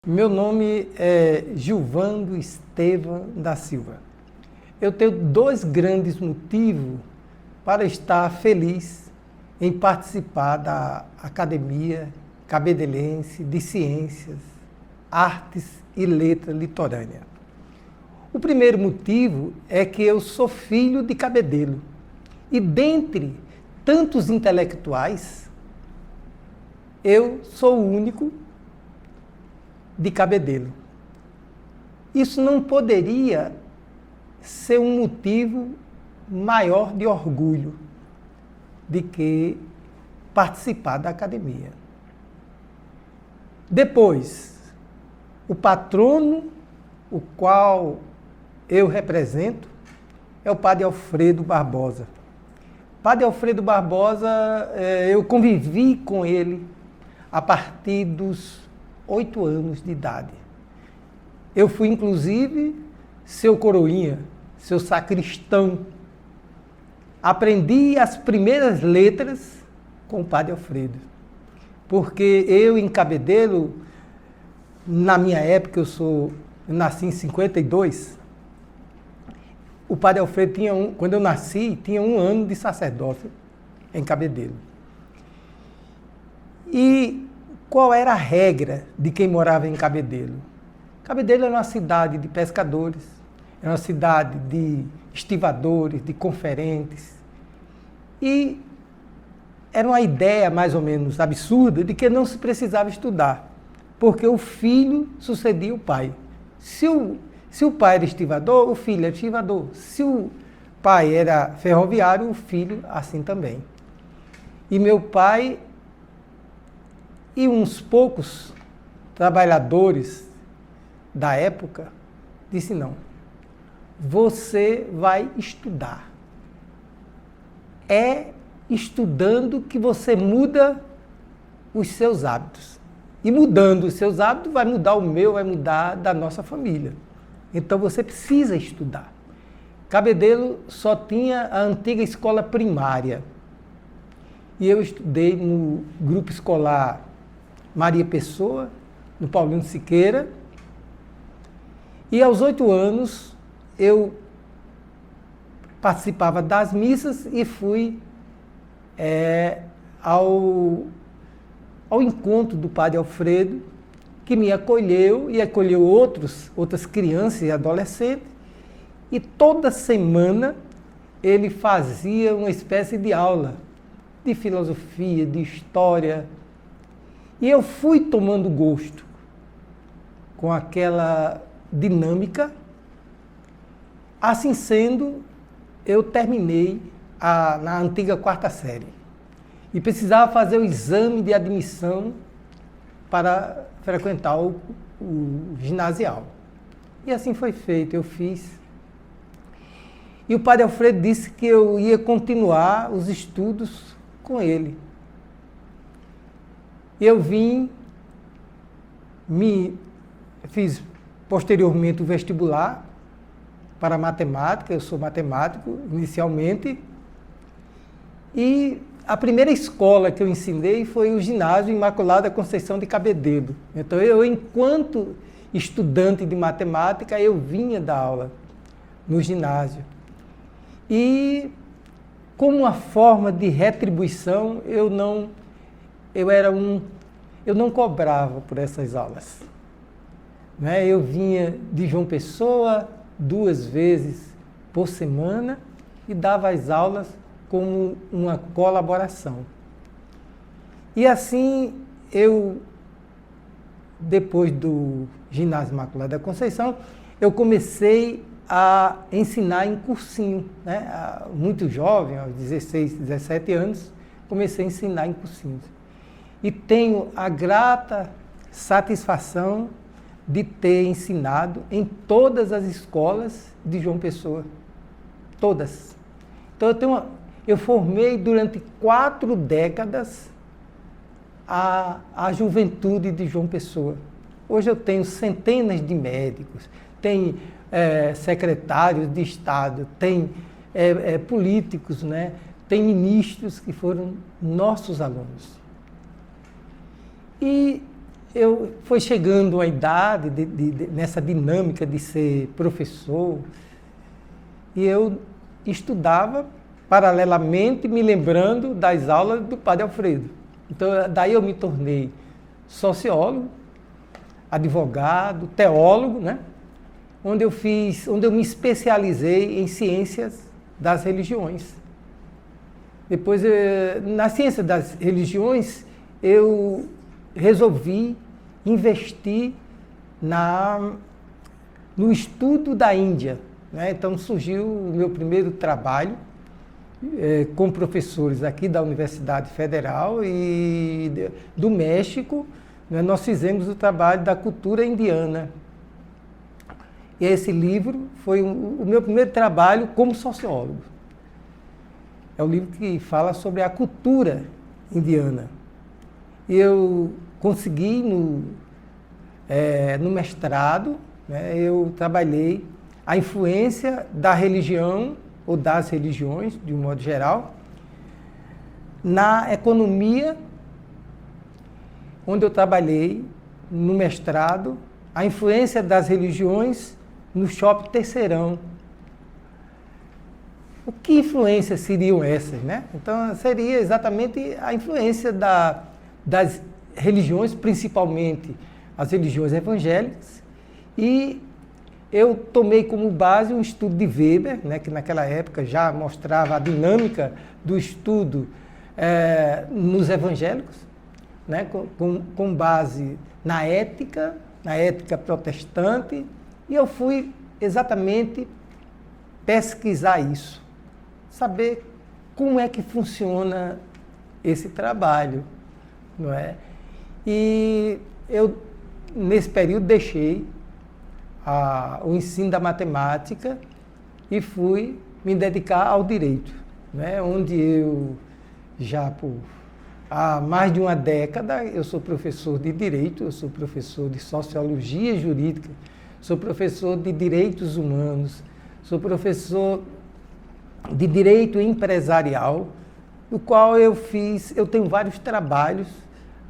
Meu nome é Gilvando Estevam da Silva. Eu tenho dois grandes motivos para estar feliz em participar da Academia Cabedelense de Ciências, Artes e Letras Litorânea. O primeiro motivo é que eu sou filho de Cabedelo e dentre tantos intelectuais, eu sou o único de Cabedelo. Isso não poderia ser um motivo maior de orgulho de que participar da academia. Depois, o patrono, o qual eu represento, é o Padre Alfredo Barbosa. Padre Alfredo Barbosa, eu convivi com ele a partir dos 8 anos de idade. Eu fui, inclusive, seu coroinha, seu sacristão. Aprendi as primeiras letras com o Padre Alfredo. Porque eu, em Cabedelo, na minha época, eu nasci em 52, o Padre Alfredo quando eu nasci, tinha 1 ano de sacerdócio em Cabedelo. E qual era a regra de quem morava em Cabedelo? Cabedelo era uma cidade de pescadores, era uma cidade de estivadores, de conferentes. E era uma ideia mais ou menos absurda de que não se precisava estudar, porque o filho sucedia o pai. Se o pai era estivador, o filho era estivador. Se o pai era ferroviário, o filho assim também. E meu pai e uns poucos trabalhadores da época disse: não, você vai estudar. É estudando que você muda os seus hábitos. E mudando os seus hábitos vai mudar o meu, vai mudar da nossa família. Então você precisa estudar. Cabedelo só tinha a antiga escola primária. E eu estudei no grupo escolar Maria Pessoa, no Paulino Siqueira. E aos 8 anos eu participava das missas e fui ao encontro do Padre Alfredo, que me acolheu e acolheu outras crianças e adolescentes. E toda semana ele fazia uma espécie de aula de filosofia, de história. E eu fui tomando gosto com aquela dinâmica. Assim sendo, eu terminei na antiga 4ª série. E precisava fazer o exame de admissão para frequentar o ginasial. E assim foi feito, eu fiz. E o Padre Alfredo disse que eu ia continuar os estudos com ele. Eu fiz posteriormente o vestibular para matemática, eu sou matemático inicialmente, e a primeira escola que eu ensinei foi o Ginásio Imaculada Conceição de Cabedelo. Então eu, enquanto estudante de matemática, eu vinha dar aula no ginásio. E como uma forma de retribuição, eu não cobrava por essas aulas. Eu vinha de João Pessoa 2 vezes por semana e dava as aulas como uma colaboração. E assim, depois do Ginásio Imaculada Conceição, eu comecei a ensinar em cursinho. Muito jovem, aos 16, 17 anos, comecei a ensinar em cursinhos. E tenho a grata satisfação de ter ensinado em todas as escolas de João Pessoa. Todas. Então eu formei durante 4 décadas a juventude de João Pessoa. Hoje eu tenho centenas de médicos, tem secretários de Estado, tem políticos, tem ministros que foram nossos alunos. E foi chegando a idade nessa dinâmica de ser professor, e eu estudava paralelamente, me lembrando das aulas do Padre Alfredo. Então, daí eu me tornei sociólogo, advogado, teólogo, né? onde eu me especializei em ciências das religiões. Depois, na ciência das religiões, eu resolvi investir no estudo da Índia, né? Então surgiu o meu primeiro trabalho com professores aqui da Universidade Federal e do México, né? Nós fizemos o trabalho da cultura indiana. E esse livro foi o meu primeiro trabalho como sociólogo. É um livro que fala sobre a cultura indiana. E eu consegui, no mestrado, né, eu trabalhei a influência da religião, ou das religiões, de um modo geral, na economia, onde eu trabalhei, no mestrado, a influência das religiões no Shopping Terceirão. O que influências seriam essas, né? Então, seria exatamente a influência das religiões, principalmente as religiões evangélicas, e eu tomei como base um estudo de Weber, né, que naquela época já mostrava a dinâmica do estudo nos evangélicos, né, com base na ética protestante, e eu fui exatamente pesquisar isso, saber como é que funciona esse trabalho, não é? E eu, nesse período, deixei o ensino da matemática e fui me dedicar ao direito, né? Onde eu já há mais de uma década eu sou professor de direito, eu sou professor de sociologia jurídica, sou professor de direitos humanos, sou professor de direito empresarial, no qual eu tenho vários trabalhos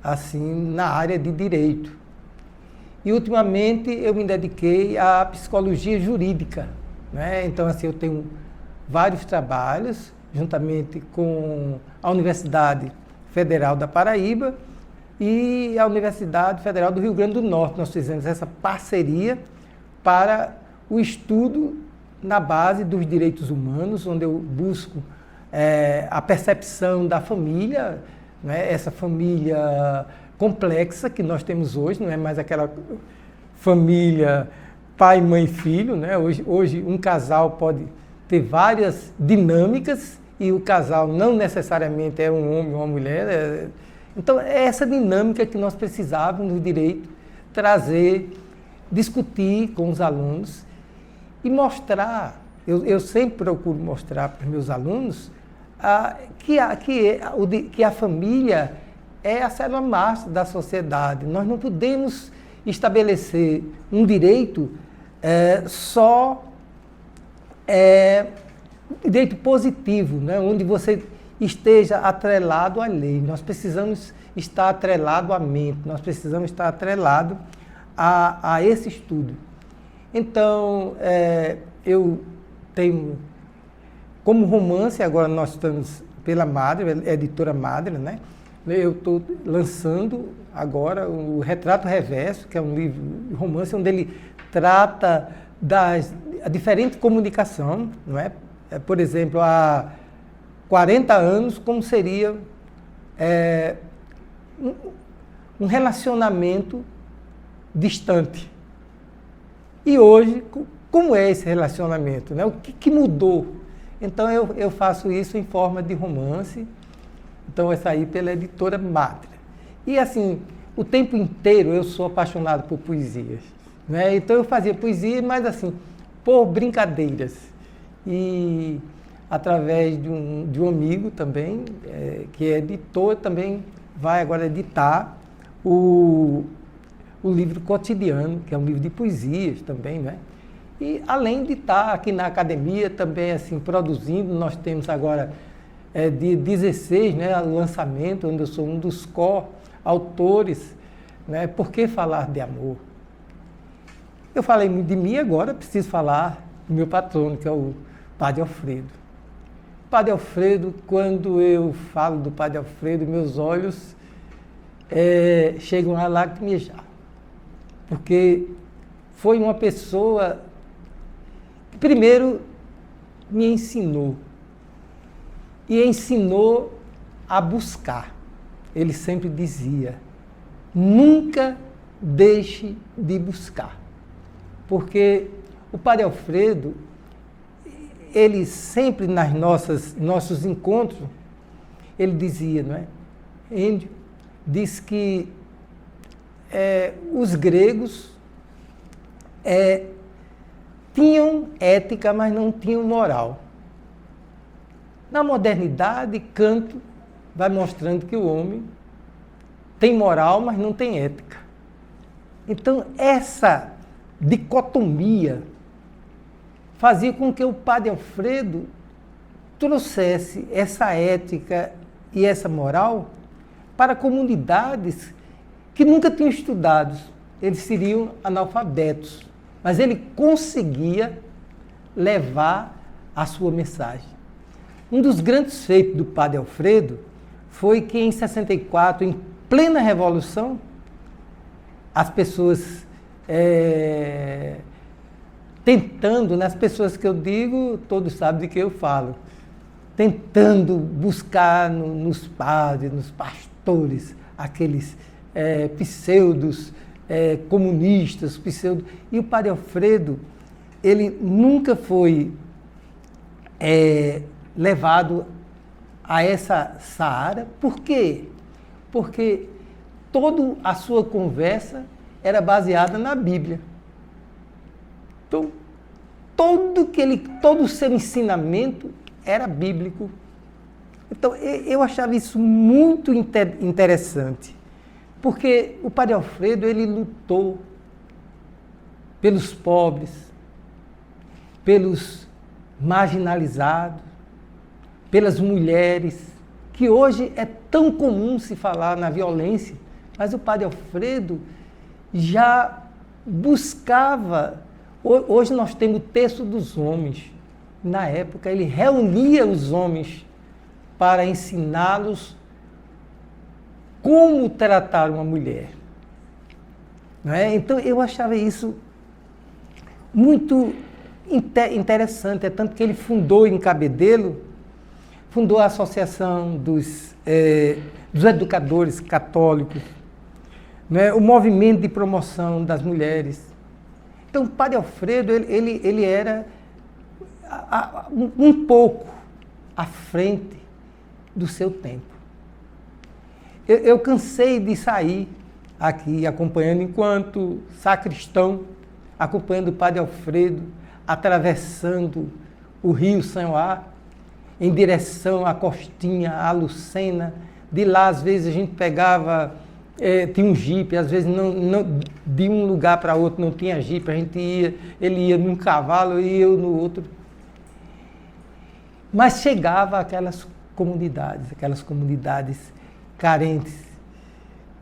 assim na área de direito. E ultimamente eu me dediquei à psicologia jurídica, né? Então assim, eu tenho vários trabalhos juntamente com a Universidade Federal da Paraíba e a Universidade Federal do Rio Grande do Norte. Nós fizemos essa parceria para o estudo na base dos direitos humanos, onde eu busco a percepção da família, né? Essa família complexa que nós temos hoje, não é mais aquela família pai, mãe, filho, né? Hoje um casal pode ter várias dinâmicas e o casal não necessariamente é um homem ou uma mulher. Então, é essa dinâmica que nós precisávamos no direito trazer, discutir com os alunos e mostrar, eu sempre procuro mostrar para os meus alunos que a família é a célula máster da sociedade. Nós não podemos estabelecer um direito direito positivo, né? Onde você esteja atrelado à lei. Nós precisamos estar atrelado à mente, nós precisamos estar atrelado a esse estudo. Então, eu tenho como romance, agora nós estamos pela Madre, editora Madre, né? Eu estou lançando agora o Retrato Reverso, que é um livro de romance onde ele trata a diferente comunicação, não é? Por exemplo, há 40 anos, como seria um relacionamento distante. E hoje, como é esse relacionamento, né? O que mudou? Então, eu faço isso em forma de romance. Então, vai sair pela editora Madre. E, assim, o tempo inteiro eu sou apaixonado por poesias, né? Então, eu fazia poesia, mas, assim, por brincadeiras. E, através de um amigo também, que é editor, também vai agora editar o livro Cotidiano, que é um livro de poesias também, né? E, além de estar aqui na academia, também, assim, produzindo, nós temos agora... dia 16, né, o lançamento, onde eu sou um dos co-autores né? Por que falar de amor? Eu falei muito de mim, agora preciso falar do meu patrono, que é o Padre Alfredo. Padre Alfredo, quando eu falo do Padre Alfredo, meus olhos chegam a lacrimejar. Porque foi uma pessoa que primeiro me ensinou. E ensinou a buscar. Ele sempre dizia, nunca deixe de buscar. Porque o Padre Alfredo, ele sempre nossos encontros, ele dizia, não é? Índio, diz que os gregos tinham ética, mas não tinham moral. Na modernidade, Kant vai mostrando que o homem tem moral, mas não tem ética. Então, essa dicotomia fazia com que o Padre Alfredo trouxesse essa ética e essa moral para comunidades que nunca tinham estudado. Eles seriam analfabetos, mas ele conseguia levar a sua mensagem. Um dos grandes feitos do Padre Alfredo foi que em 64, em plena Revolução, as pessoas tentando, nas pessoas que eu digo, todos sabem de que eu falo, tentando buscar nos padres, nos pastores, aqueles pseudos comunistas, e o Padre Alfredo, ele nunca foi levado a essa seara. Por quê? Porque toda a sua conversa era baseada na Bíblia. Então, todo o seu ensinamento era bíblico. Então, eu achava isso muito interessante, porque o Padre Alfredo, ele lutou pelos pobres, pelos marginalizados, pelas mulheres, que hoje é tão comum se falar na violência, mas o Padre Alfredo já buscava. Hoje nós temos o texto dos homens. Na época, ele reunia os homens para ensiná-los como tratar uma mulher. Não é? Então, eu achava isso muito interessante, é tanto que ele fundou em Cabedelo, fundou a Associação dos Educadores Católicos, né? O movimento de promoção das mulheres. Então, o Padre Alfredo, ele era um pouco à frente do seu tempo. Eu cansei de sair aqui acompanhando, enquanto sacristão, acompanhando o Padre Alfredo, atravessando o rio São Joá, em direção à Costinha, à Lucena. De lá, às vezes, a gente pegava, tinha um jipe, às vezes não, de um lugar para outro não tinha jipe, ele ia num cavalo e eu no outro. Mas chegava aquelas comunidades carentes,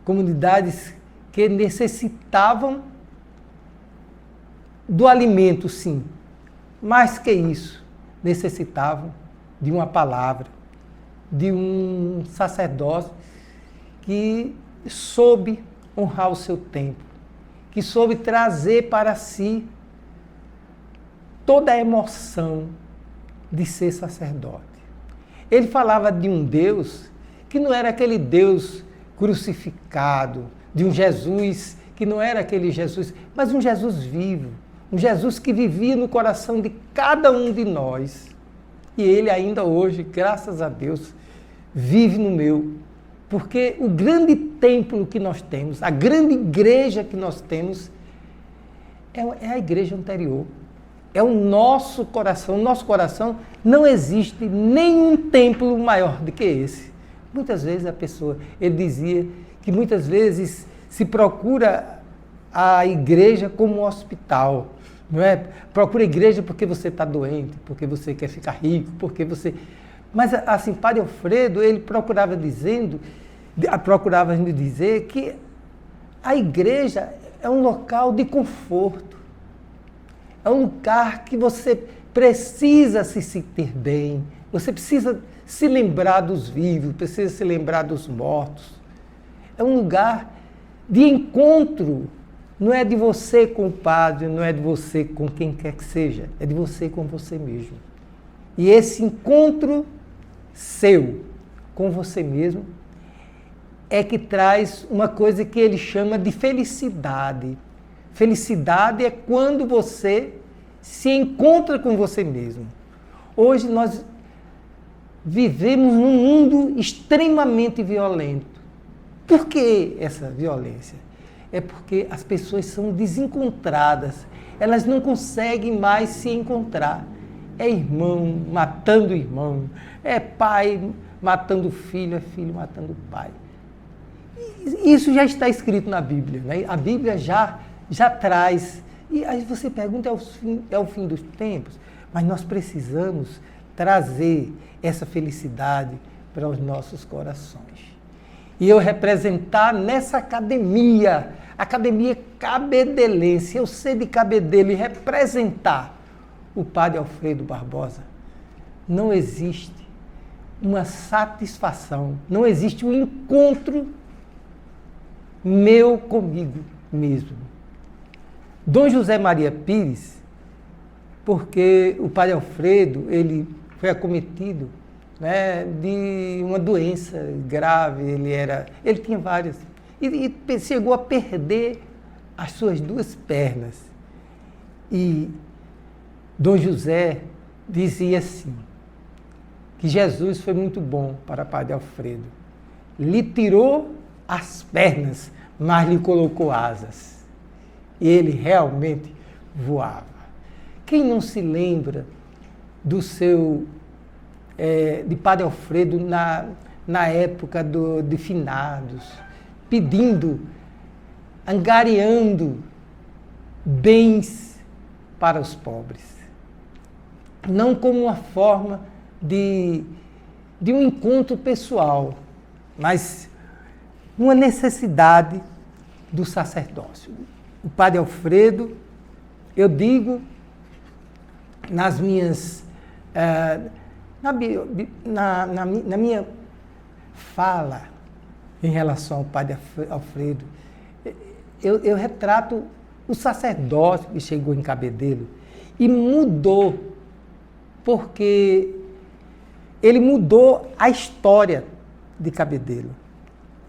comunidades que necessitavam do alimento, sim, mais que isso, necessitavam de uma palavra, de um sacerdócio que soube honrar o seu tempo, que soube trazer para si toda a emoção de ser sacerdote. Ele falava de um Deus que não era aquele Deus crucificado, de um Jesus que não era aquele Jesus, mas um Jesus vivo, um Jesus que vivia no coração de cada um de nós. E ele ainda hoje, graças a Deus, vive no meu. Porque o grande templo que nós temos, a grande igreja que nós temos, é a igreja anterior. É o nosso coração. No nosso coração não existe nenhum templo maior do que esse. Muitas vezes ele dizia que muitas vezes se procura a igreja como um hospital. Não é? Procura a igreja porque você está doente, porque você quer ficar rico, porque você... Mas, assim, Padre Alfredo, ele procurava nos dizer que A igreja é um local de conforto. É um lugar que você precisa se sentir bem. Você precisa se lembrar dos vivos, precisa se lembrar dos mortos. É um lugar de encontro. Não é de você com o padre, não é de você com quem quer que seja. É de você com você mesmo. E esse encontro seu com você mesmo é que traz uma coisa que ele chama de felicidade. Felicidade é quando você se encontra com você mesmo. Hoje nós vivemos num mundo extremamente violento. Por que essa violência? É porque as pessoas são desencontradas. Elas não conseguem mais se encontrar. É irmão matando irmão. É pai matando filho. É filho matando pai. Isso já está escrito na Bíblia, né? A Bíblia já traz. E aí você pergunta, é o fim dos tempos? Mas nós precisamos trazer essa felicidade para os nossos corações. E eu representar nessa academia cabedelense, eu ser de Cabedelo e representar o padre Alfredo Barbosa, não existe uma satisfação, não existe um encontro meu comigo mesmo. Dom José Maria Pires, porque o padre Alfredo, ele foi acometido, né, de uma doença grave, ele tinha várias, e chegou a perder as suas 2 pernas. E Dom José dizia assim, que Jesus foi muito bom para padre Alfredo. Lhe tirou as pernas, mas lhe colocou asas. E ele realmente voava. Quem não se lembra do de padre Alfredo na época de finados, pedindo, angariando bens para os pobres. Não como uma forma de um encontro pessoal, mas uma necessidade do sacerdócio. O padre Alfredo, eu digo nas minhas na minha fala em relação ao padre Alfredo, eu retrato o sacerdócio que chegou em Cabedelo e mudou, porque ele mudou a história de Cabedelo.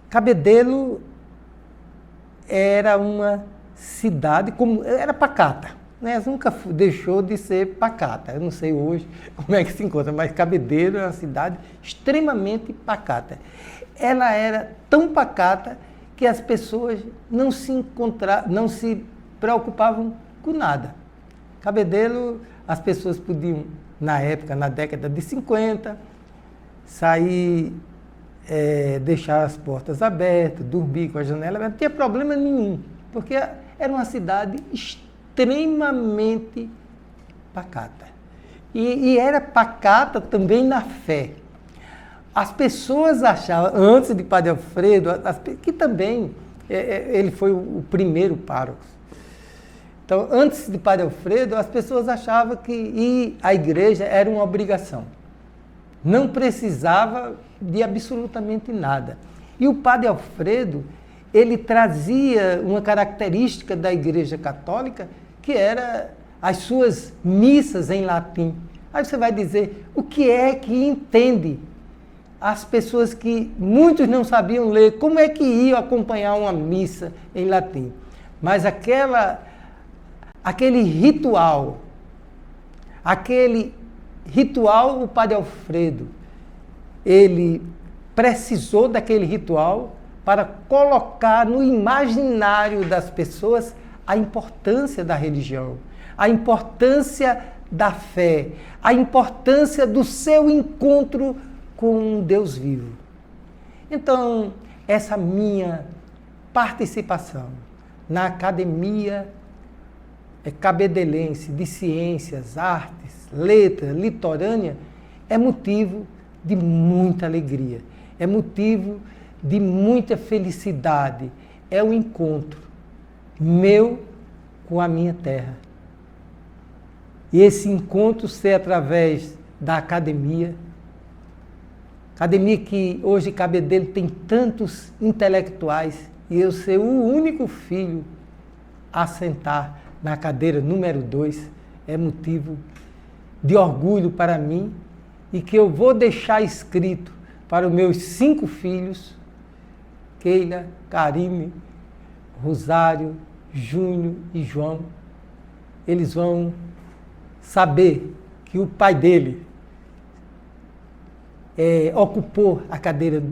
Cabedelo era uma cidade, era pacata, né? Nunca deixou de ser pacata. Eu não sei hoje como é que se encontra, mas Cabedelo é uma cidade extremamente pacata. Ela era tão pacata que as pessoas não se preocupavam com nada. Cabedelo, as pessoas podiam, na época, na década de 50, sair, deixar as portas abertas, dormir com a janela, não tinha problema nenhum, porque era uma cidade extremamente pacata. E era pacata também na fé. As pessoas achavam, antes de Padre Alfredo, que também ele foi o primeiro pároco. Então, antes de Padre Alfredo, as pessoas achavam que ir à igreja era uma obrigação. Não precisava de absolutamente nada. E o Padre Alfredo, ele trazia uma característica da Igreja Católica, que era as suas missas em latim. Aí você vai dizer, o que é que entende as pessoas que muitos não sabiam ler, como é que iam acompanhar uma missa em latim? Mas aquele ritual, o Padre Alfredo, ele precisou daquele ritual para colocar no imaginário das pessoas a importância da religião, a importância da fé, a importância do seu encontro com um Deus vivo. Então, essa minha participação na Academia Cabedelense de Ciências, Artes, Letras, Litorânea, é motivo de muita alegria, é motivo de muita felicidade, é o encontro meu com a minha terra. E esse encontro ser através da academia que hoje Cabedelo tem tantos intelectuais, e eu ser o único filho a sentar na cadeira número 2 é motivo de orgulho para mim, e que eu vou deixar escrito para os meus 5 filhos, Keila, Karine, Rosário, Júnior e João. Eles vão saber que o pai dele ocupou a cadeira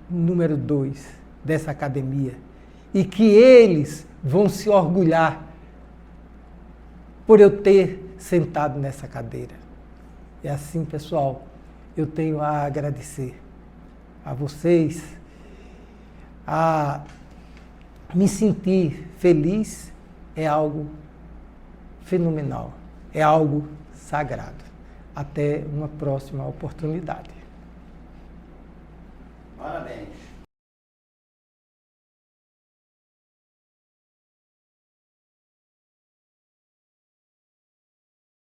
número 2 dessa academia, e que eles vão se orgulhar por eu ter sentado nessa cadeira. É assim, pessoal, eu tenho a agradecer a vocês, a me sentir feliz é algo fenomenal, é algo sagrado. Até uma próxima oportunidade.